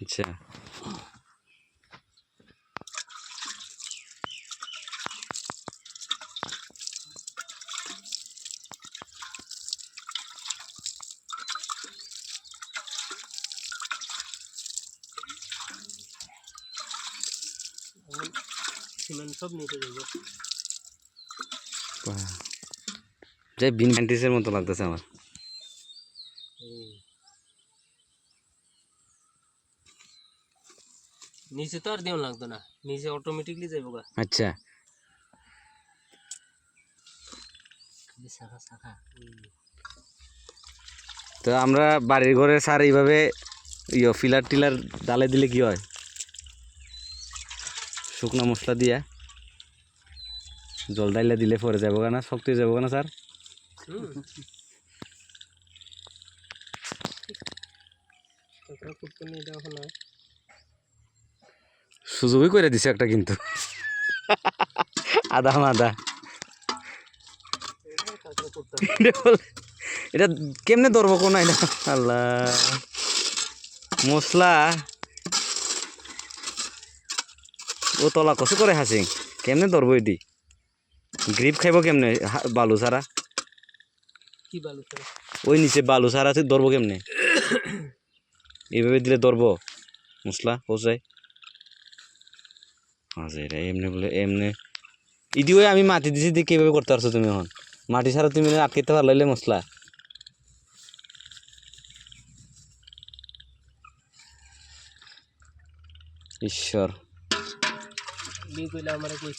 আচ্ছা সিমেন্ট সব নিচে যাবো। যে বিন প্যান্টিসের মতো লাগতেছে আমার। নিচে তো আর দেওয়া লাগতো না, নিচে অটোমেটিকলি যাবো গা। আচ্ছা শাখা শাখা। তো আমরা বাড়ির ঘরে স্যার এইভাবে ফিলার টিলার ডালে দিলে কি হয়? শুকনা মশলা দিয়া জল ডাইলে দিলে পরে যাবো না, শক্তি যাবো না স্যার? সুযোগই করে দিছে একটা কিন্তু আধা মাদা। এটা কেমনে ধরবো কোন না? আল্লাহ মশলা ও তলা কষে করে হাসি কেমনে ধরবো? এটি গ্রিপ খাইব কেমনে বালু ছাড়া? কি বালু ছাড়া? ওই নিচে বালু ছাড়া আছে, ধরবো কেমনে? এইভাবে দিলে ধরবো মশলা পৌঁছায়? আচ্ছা এটা এমনি বলে এমনি ইদি ওই আমি মাটি দিছি দিয়ে কীভাবে করতে পারছো তুমি? এখন মাটি ছাড়া তুমি আটকাইতে পারলে মশলা? ঈশ্বর কইলে আমার কই